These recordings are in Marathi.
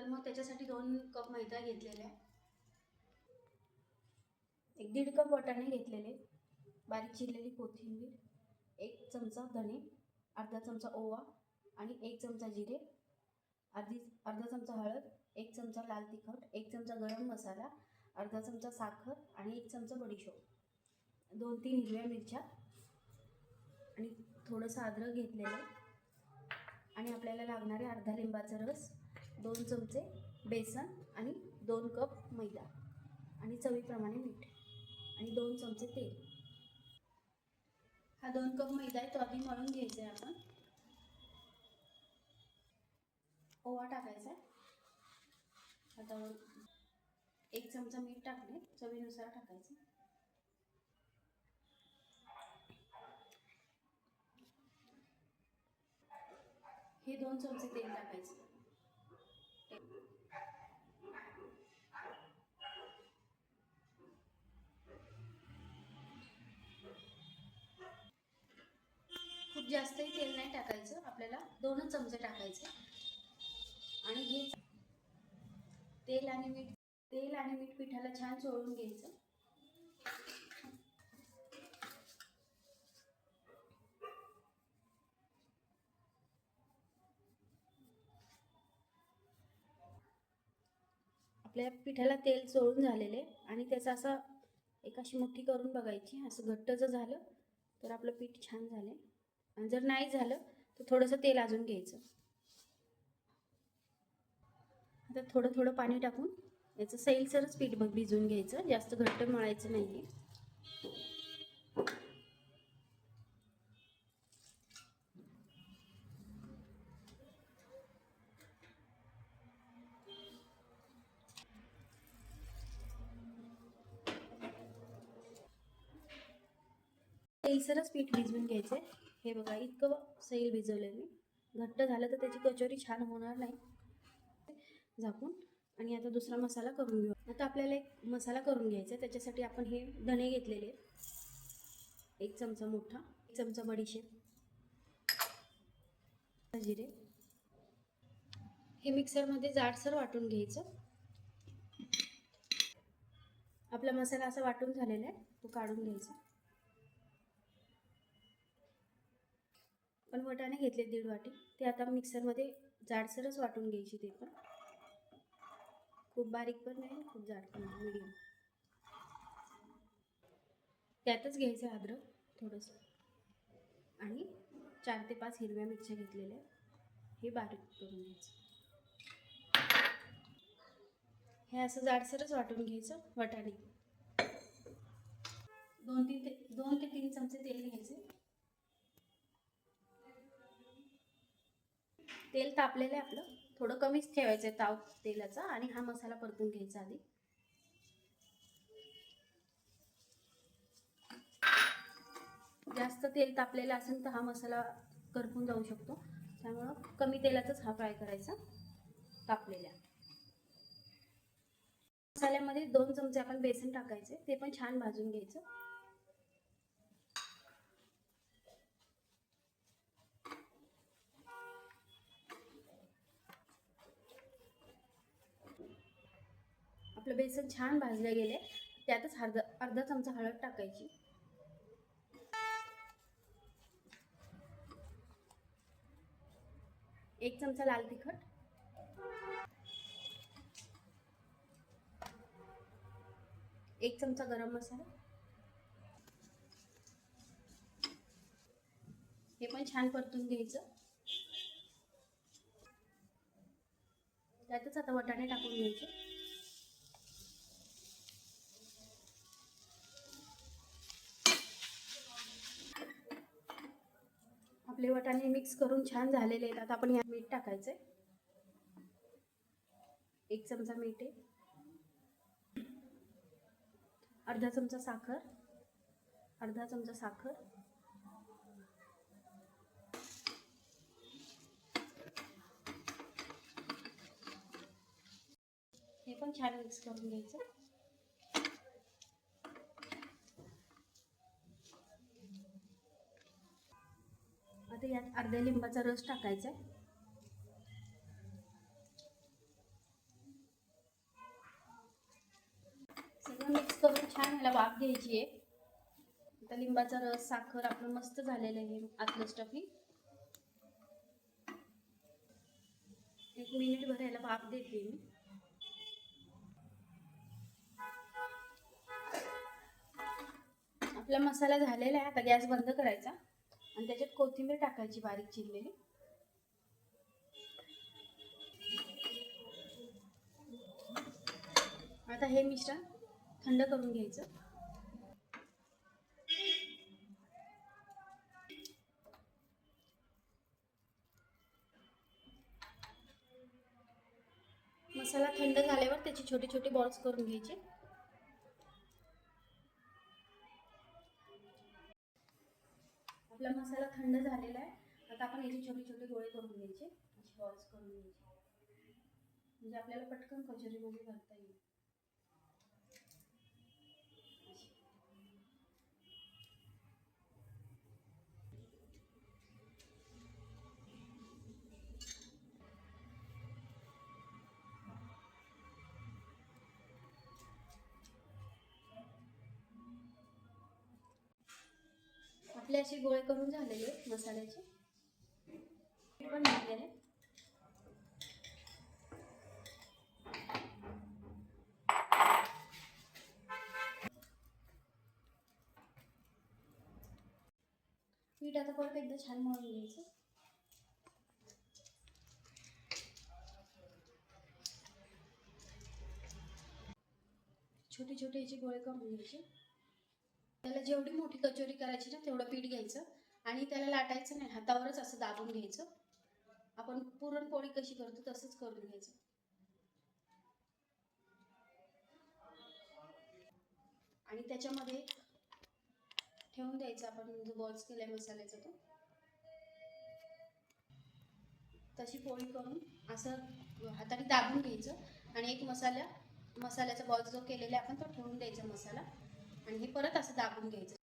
तर मग त्याच्यासाठी 2 कप मैदा घेतलेला आहे, 1-1.5 कप वाटाणे घेतलेले, बारीक चिरलेली कोथिंबीर, 1 चमचा धणे, अर्धा चमचा ओवा आणि 1 चमचा जिरे, अर्धा चमचा हळद, 1 चमचा लाल तिखट, 1 चमचा गरम मसाला, अर्धा चमचा साखर आणि 1 चमचा बडीशोप, 2-3 हिरव्या मिरच्या आणि थोडंसं अद्रक घेतलेलं आणि आपल्याला लागणारे अर्धा लिंबाचा रस, 2 चमचे बेसन आणि 2 कप मैदा आणि चवीप्रमाणे मीठ आणि 2 चमचे तेल. हा 2 कप मैदा आहे तो आधी मळून घ्यायचा आहे आपण. ओवा टाकायचा आहे. आता 1 चमचा मीठ टाकले, चवीनुसार टाकायचं. हे 2 चमचे तेल टाकायचं. खूप जास्तही तेल नाही टाकायचं, आपल्याला 2च चमचे टाकायचे आणि हे तेल आणि मीठ पिठाला छान चोळून घ्यायचं. आपल्या पिठाला तेल चोळून झालेले आणि त्याचा असा एक अशी मुठ्ठी करून बघायची. असं घट्ट जर झालं तर आपलं पीठ छान झालं आणि जर नाही झालं तर थोडंसं तेल अजून घ्यायचं. आता थोडं थोडं पाणी टाकून याचं सैलसरच पीठ भिजवून घ्यायचं, जास्त घट्ट मळायचं नाही. सैलसरच पीठ भिजवून घ्यायचं. हे बघा इतकं सैल भिजवलं मी. घट्ट झालं तर त्याची कचोरी छान होणार नाही. झाकून आणि आता दुसरा मसाला करून घेऊ. आता आपल्याला एक मसाला करून घ्यायचा. त्याच्यासाठी आपण हे धणे घेतलेले, 1 चमचा मोठा, 1 चमचा बडीशेप, जिरे. हे मिक्सरमध्ये जाडसर वाटून घ्यायचं. आपला मसाला असा वाटून झालेला आहे, तो काढून घ्यायचा. पण वाटाणे घेतले 1.5 वाटी, ते आता मिक्सरमध्ये जाडसरच वाटून घ्यायची. ते पण खूप बारीक पण नाही, खूप जाड पण नाही, मीडियम. त्यातच घ्यायचं अद्रक थोडंसं आणि 4 ते 5 हिरव्या मिरच्या घेतलेल्या, हे बारीक करून घ्यायचं. हे असं जाडसरच वाटून घ्यायचं. वाटाणे 2 ते 3 चमचे तेल घ्यायचे. तेल तापलेलं आहे आपलं, थोडं कमीच ठेवायचं आहे ताव तेलाचा आणि हा मसाला परतून घ्यायचा आधी. जास्त तेल तापलेलं असेल तर हा मसाला करपून जाऊ शकतो, त्यामुळं कमी तेलातच हा फ्राय करायचा. तापलेल्या मसाल्यामध्ये 2 चमचे आपण बेसन टाकायचे, ते पण छान भाजून घ्यायचं. आपलं बेसन छान भाजले गेले, त्यातच अर्धा चमचा हळद टाकायची. 1 चमचा लाल तिखट, 1 चमचा गरम मसाला, हे पण छान परतून घ्यायचं. त्यातच आता वाटाणे टाकून घ्यायचे. आपले वाटाणे मिक्स करून छान झालेले आहेत. आता आपण यात मीठ टाकायचं. 1 चमचा मीठ आहे, अर्धा चमचा साखर, हे पण छान मिक्स करून घ्यायचं. आता यात अर्ध्या लिंबाचा रस टाकायचा आहे. छान ह्याला वाफ घ्यायची आहे. आता लिंबाचा रस, साखर आपलं मस्त झालेलं आहे आतलं स्टफिंग. 1 मिनिट भर ह्याला वाफ देते मी. आपला मसाला झालेला आहे. आता गॅस बंद करायचा आणि त्याच्यात कोथिंबीर टाकायची बारीक चिरलेली. आता हे मिश्रण थंड करून घ्यायचं. मसाला थंड झाल्यावर त्याची छोटी छोटी बॉल्स करून घ्यायचे. आपला मसाला थंड झालेला आहे. आता आपण याचे छोटे छोटे गोळे करून घ्यायचे, असे बॉल्स करून घ्यायचे, म्हणजे आपल्याला पटकन कचोरीमध्ये भरता येईल. आपले असे गोळे करून झालेले मसाल्याचे पण झालेले. पीठ आता परत एकदा छान मळून घ्यायचं. छोटे छोटे याचे गोळे करून घ्यायचे. त्याला जेवढी मोठी कचोरी करायची ना तेवढं पीठ घ्यायचं आणि त्याला लाटायचं नाही, हातावरच असं दाबून घ्यायचं. आपण पुरणपोळी कशी करतो तसंच करून घ्यायचं. आणि त्याच्यामध्ये ठेवून द्यायचं आपण जो बॉल्स केलाय मसाल्याचा तो. तशी पोळी करून असं हाताने दाबून घ्यायचं आणि एक मसाल्याचा बॉल्स जो केलेला आपण तो ठेवून द्यायचा मसाला आणि हे परत असं दाबून घ्यायचं.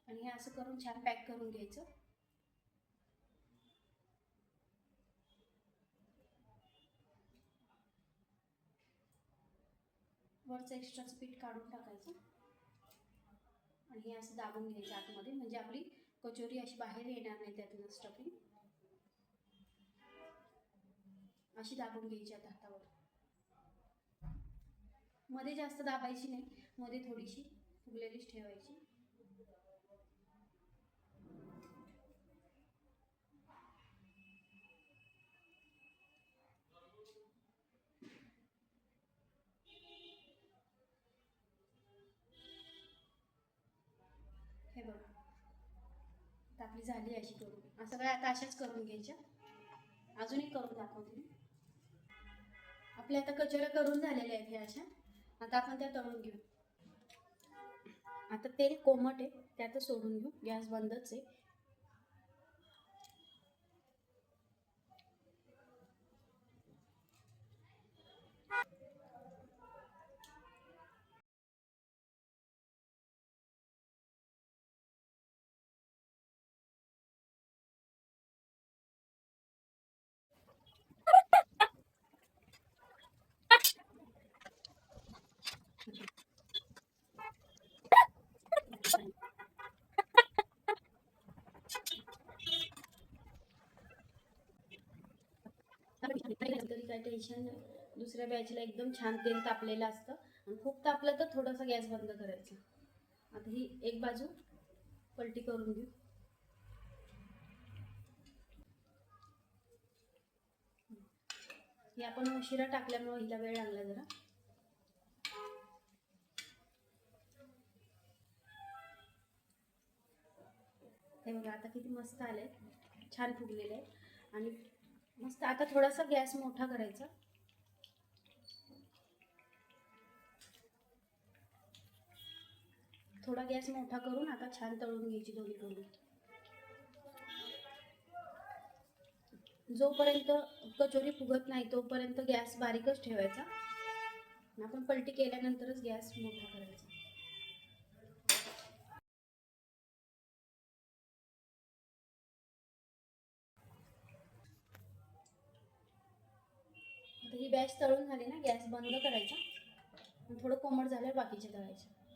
आणि हे असं करून छान पॅक करून घ्यायचं. वरचं एक्स्ट्राचं पीठ काढून टाकायचं आणि हे असं दाबून घ्यायचं आतमध्ये, म्हणजे आपली कचोरी अशी बाहेर येणार नाही त्यातून स्टफिंग. अशी दाबून घ्यायची आता हातावर. मध्ये जास्त दाबायची नाही, मध्ये थोडीशी फुगलेलीच ठेवायची. हे बघा आपली झाली अशी करून. असं काय आता अशाच करून घ्यायच्या. अजून एक करून दाखवते. आपल्या आता कचोऱ्या करून झालेल्या आहेत ह्या अशा. आता आपण त्या तळून घेऊ. आता तेल कोमट आहे त्यातच सोडून घेऊ. गॅस बंदच आहे. तरी काय टेन्शन नाही. दुसऱ्या बॅचला एकदम छान तेल तापलेलं असतं आणि खूप तापलं तर थोडासा गॅस बंद करायचा. आता ही एक बाजू पलटी करून घेऊ. ही आपण उशिरा टाकल्यामुळे हिला वेळ लागला जरा. हे बघा आता किती मस्त आलंय, छान फुगलेलं आहे आणि मस्त. आता थोडासा गॅस मोठा करायचा. थोडा गॅस मोठा करून आता छान तळून घ्यायची दोन्ही दोन्ही. जोपर्यंत कचोरी फुगत नाही तोपर्यंत गॅस बारीकच ठेवायचा. आपण पलटी केल्यानंतरच गॅस मोठा करायचा. आता ही बॅच तळून झाली ना, गॅस बंद करायचा. थोडं कोमट झाल्यावर बाकीचे तळायचे.